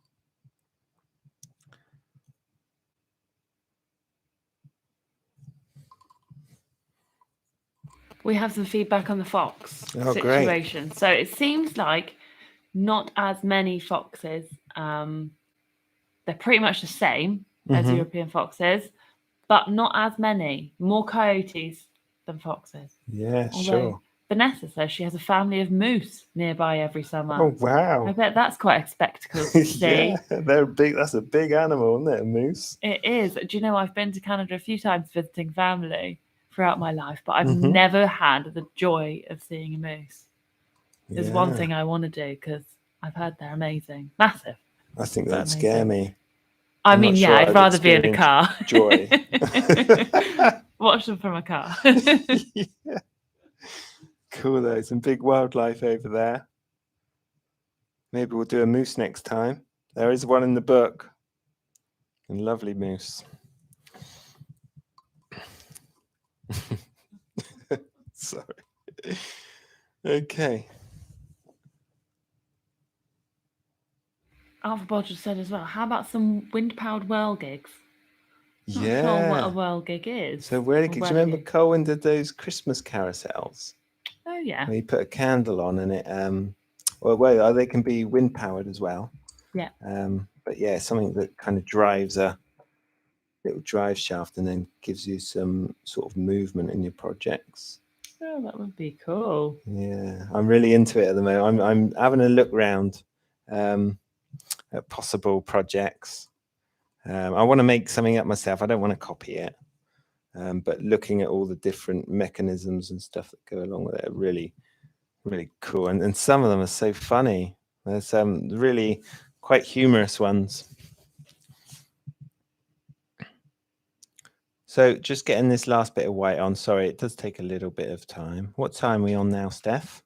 We have some feedback on the fox Oh, great. situation. So it seems like not as many foxes. They're pretty much the same as Mhm. European foxes, but not as many. More coyotes than foxes. Yeah, Although sure. Vanessa says she has a family of moose nearby every summer. Oh, I wow. bet that's quite a spectacle to see. Yeah, they're big. That's a big animal, isn't it? A moose. It is. Do you know, I've been to Canada a few times visiting family throughout my life, but I've Mhm. never had the joy of seeing a moose. There's one Yeah. thing I want to do because I've heard they're amazing. Massive. I think but that'd scare amazing. me. I I'm mean, not yeah, sure I'd I'd rather be in a experience car. joy. Watch them from a car. Yeah. Cool though. Some big wildlife over there. Maybe we'll do a moose next time. There is one in the book. A lovely moose. Sorry. Okay. Alpha Bodger said as well, how about some wind-powered whirl gigs? Not Yeah. sure what a whirl gig is. So whirly gigs. Do you remember Colin did those Christmas carousels? Oh yeah. Where you put a candle on and it well they can be wind powered as well. Yeah. But yeah, something that kind of drives a little drive shaft and then gives you some sort of movement in your projects. Oh, that would be cool. Yeah, I'm really into it at the moment. I'm having a look round at possible projects. I want to make something up myself. I don't want to copy it. But looking at all the different mechanisms and stuff that go along with it are really, really cool. And some of them are so funny. There's some really quite humorous ones. So just getting this last bit of white on. Sorry, it does take a little bit of time. What time are we on now, Steph?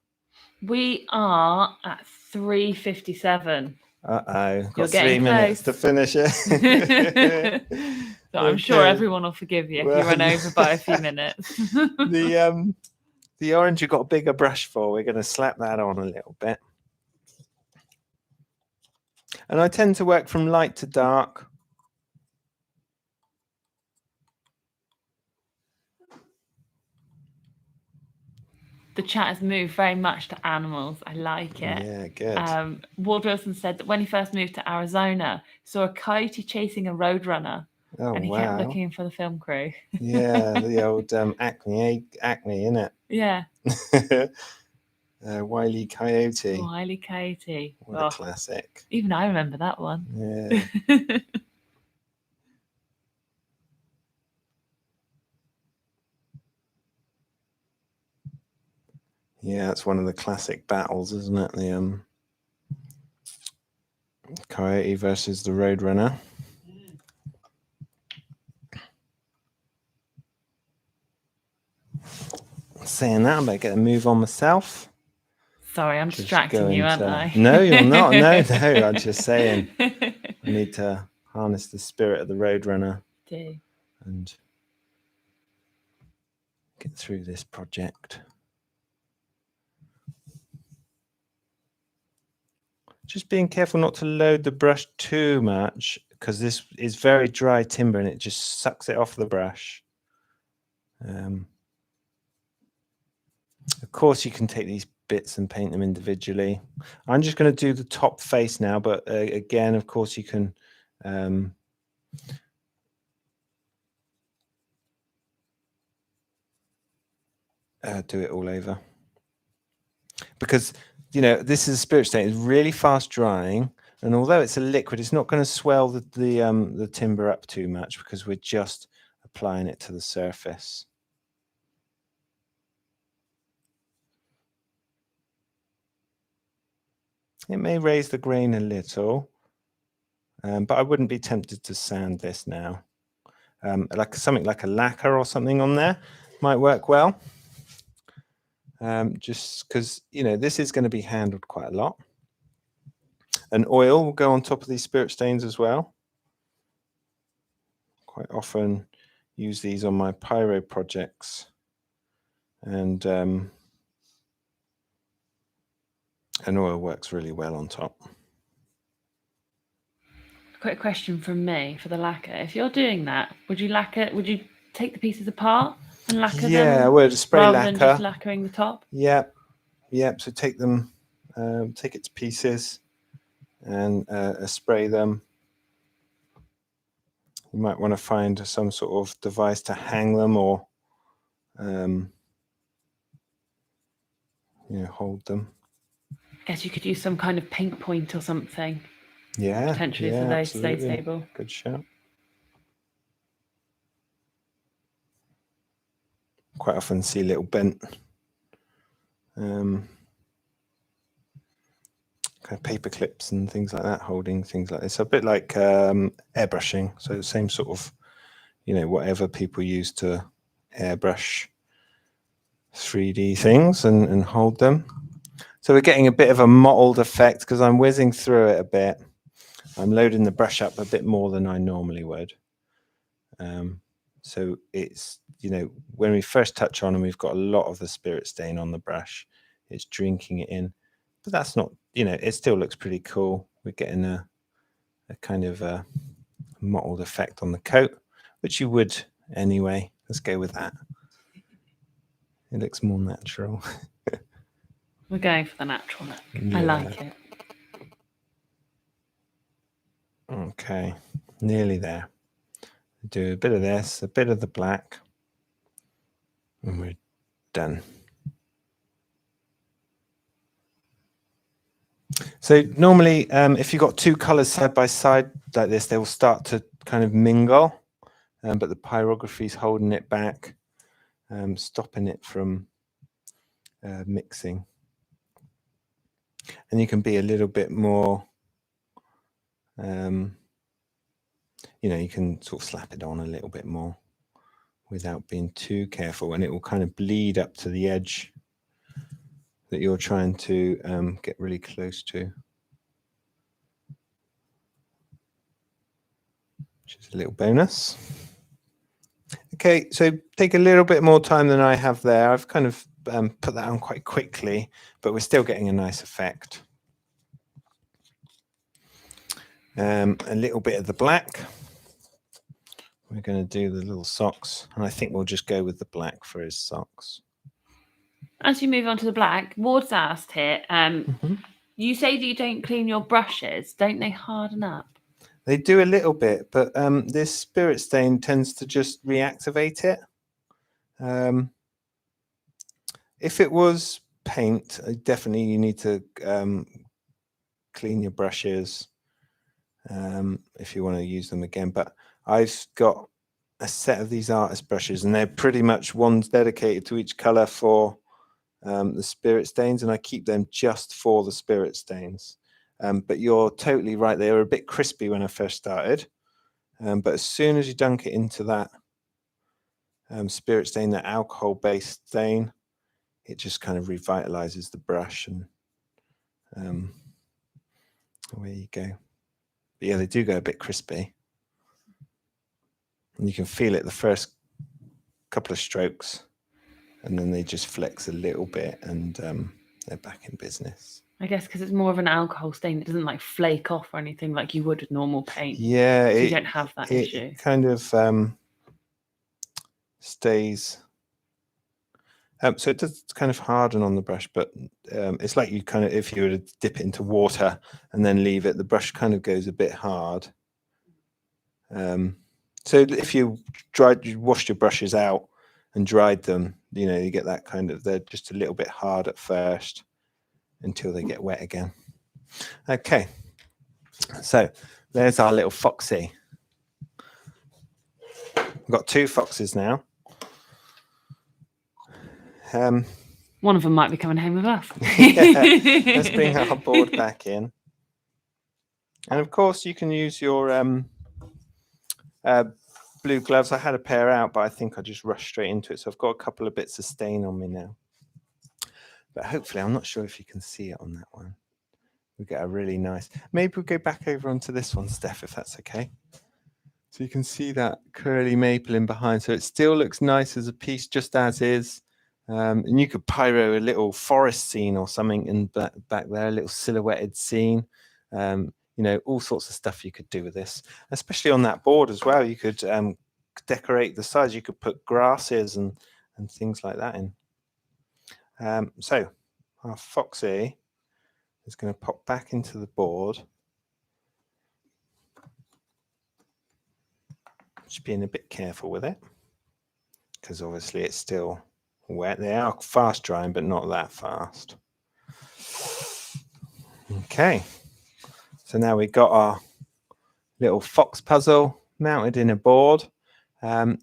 We are at 3:57. Uh-oh, got You're 3 minutes to finish it. So I'm sure everyone will forgive you if you run over by a few minutes. The orange you've got a bigger brush for, we're going to slap that on a little bit. And I tend to work from light to dark. The chat has moved very much to animals. I like it. Yeah, good. Ward Wilson said that when he first moved to Arizona, he saw a coyote chasing a roadrunner. Oh, and he kept looking for the film crew. Yeah, the old Acme, innit? Yeah. Wile E. Coyote. Wile E. Coyote. What a classic. Even I remember that one. Yeah. Yeah, it's one of the classic battles, isn't it? The Coyote versus the Roadrunner. Saying that, I better get a move on myself. Sorry, I'm distracting you, aren't I? No, you're not. No, I'm just saying. I need to harness the spirit of the Roadrunner. And get through this project. Just being careful not to load the brush too much, because this is very dry timber and it just sucks it off the brush. Of course, you can take these bits and paint them individually. I'm just going to do the top face now, but again, of course, you can do it all over. Because, you know, this is a spirit stain. It's really fast drying. And although it's a liquid, it's not going to swell the timber up too much because we're just applying it to the surface. It may raise the grain a little, but I wouldn't be tempted to sand this now. Like something like a lacquer or something on there might work well. Just because, you know, this is going to be handled quite a lot. And oil will go on top of these spirit stains as well. Quite often use these on my pyro projects. And oil works really well on top. A quick question from me for the lacquer. If you're doing that, would you lacquer? Would you take the pieces apart and lacquer them? Yeah, I would spray rather lacquer. than just lacquering the top. Yep. So take them, take it to pieces, and spray them. You might want to find some sort of device to hang them, or hold them. I guess you could use some kind of paint point or something. Yeah, Potentially, so they stay stable. Good shout. Quite often see little bent kind of paper clips and things like that holding things like this. A bit like airbrushing. So the same sort of, whatever people use to airbrush 3D things and hold them. So we're getting a bit of a mottled effect because I'm whizzing through it a bit. I'm loading the brush up a bit more than I normally would. So it's, when we first touch on and we've got a lot of the spirit stain on the brush, it's drinking it in. But that's not, it still looks pretty cool. We're getting a kind of a mottled effect on the coat, which you would anyway. Let's go with that. It looks more natural. We're going for the natural look. Yeah. I like it. Okay, nearly there. Do a bit of this, a bit of the black, and we're done. So normally, if you've got two colors side by side like this, they will start to kind of mingle, but the pyrography is holding it back, stopping it from mixing. And you can be a little bit more, you can sort of slap it on a little bit more without being too careful, and it will kind of bleed up to the edge that you're trying to get really close to. Which is a little bonus. Okay, so take a little bit more time than I have there. I've kind of put that on quite quickly, but we're still getting a nice effect. A little bit of the black. We're going to do the little socks, and I think we'll just go with the black for his socks. As you move on to the black, Ward's asked here, you say that you don't clean your brushes. Don't they harden up? They do a little bit, but this spirit stain tends to just reactivate it. If it was paint, definitely you need to clean your brushes if you want to use them again. But I've got a set of these artist brushes, and they're pretty much ones dedicated to each color for the spirit stains, and I keep them just for the spirit stains. But you're totally right. They were a bit crispy when I first started. But as soon as you dunk it into that spirit stain, that alcohol-based stain, it just kind of revitalizes the brush, and away you go. But yeah, they do go a bit crispy. And you can feel it the first couple of strokes, and then they just flex a little bit, and they're back in business. I guess because it's more of an alcohol stain. It doesn't like flake off or anything like you would with normal paint. Yeah, so you don't have that issue. It kind of stays. So it does kind of harden on the brush, but it's like you kind of, if you were to dip it into water and then leave it, the brush kind of goes a bit hard. So if you washed your brushes out and dried them, you get that kind of, they're just a little bit hard at first until they get wet again. Okay, so there's our little foxy. We've got two foxes now. One of them might be coming home with us. Yeah, let's bring our board back in. And of course, you can use your blue gloves. I had a pair out, but I think I just rushed straight into it. So I've got a couple of bits of stain on me now. But hopefully, I'm not sure if you can see it on that one. We get a really nice. Maybe we'll go back over onto this one, Steph, if that's okay. So you can see that curly maple in behind. So it still looks nice as a piece, just as is. And you could pyro a little forest scene or something in back there, a little silhouetted scene. All sorts of stuff you could do with this, especially on that board as well. You could decorate the sides. You could put grasses and and things like that in. So our Foxy is going to pop back into the board. Just being a bit careful with it, because obviously it's still wet. They are fast drying, but not that fast. Okay, so now we've got our little fox puzzle mounted in a board.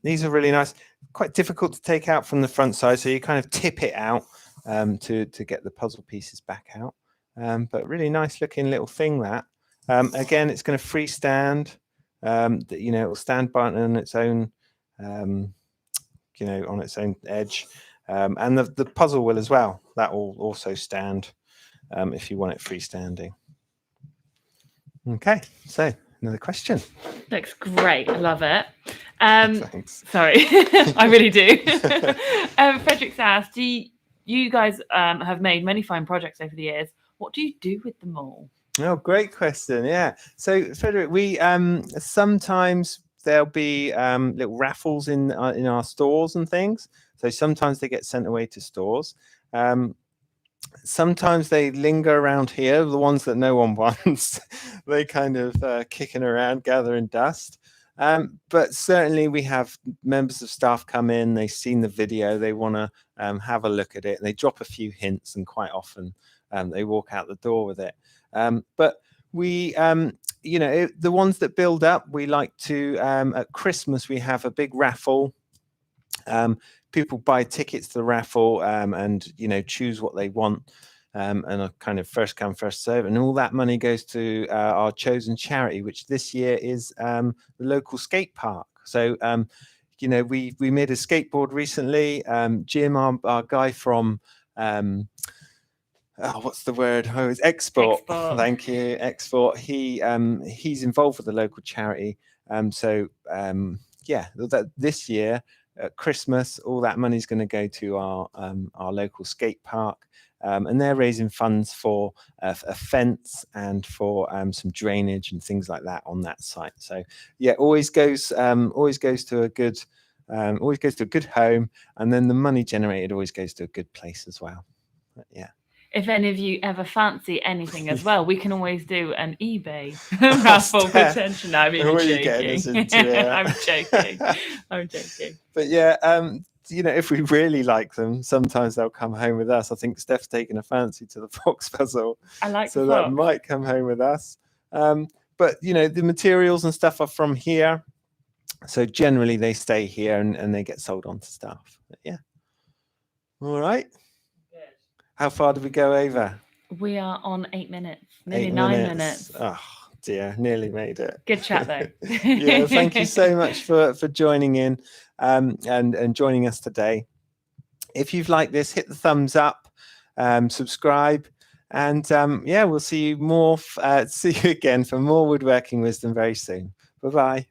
These are really nice, quite difficult to take out from the front side, so you kind of tip it out to get the puzzle pieces back out. But really nice looking little thing that. Again, it's going to freestand. You know, it will stand by on its own, you know, on its own edge. And the puzzle will as well. That will also stand if you want it freestanding. Okay, so another question. Looks great. I love it. Thanks. Sorry, I really do. Frederick's asked, you guys have made many fine projects over the years. What do you do with them all? Oh, great question. Yeah. So, Frederick, we sometimes there'll be little raffles in our stores and things. So sometimes they get sent away to stores. Sometimes they linger around here, the ones that no one wants. They kind of kicking around, gathering dust. But certainly we have members of staff come in, they've seen the video, they want to have a look at it, and they drop a few hints, and quite often they walk out the door with it. But we, you know, the ones that build up, we like to, at Christmas, we have a big raffle. People buy tickets to the raffle and, you know, choose what they want. And a kind of first come, first serve. And all that money goes to our chosen charity, which this year is the local skate park. So, you know, we made a skateboard recently. Jim, our guy from... what's the word? Oh, it's Export. Thank you, Export. He's involved with the local charity. Yeah, this year at Christmas, all that money is going to go to our local skate park, and they're raising funds for a fence and for some drainage and things like that on that site. So yeah, always goes to a good home, and then the money generated always goes to a good place as well. But, yeah. If any of you ever fancy anything as well, we can always do an eBay raffle potential. No, I'm joking. I'm joking. But yeah, you know, if we really like them, sometimes they'll come home with us. I think Steph's taken a fancy to the fox puzzle. I like so that might come home with us. But you know, the materials and stuff are from here, so generally they stay here and they get sold on to staff. But yeah. All right. How far did we go over? We are on 8 minutes, nearly 9 minutes. Oh dear, nearly made it. Good chat though. Yeah, thank you so much for joining in and joining us today. If you've liked this, hit the thumbs up, subscribe, and yeah, we'll see you again for more woodworking wisdom very soon. Bye bye.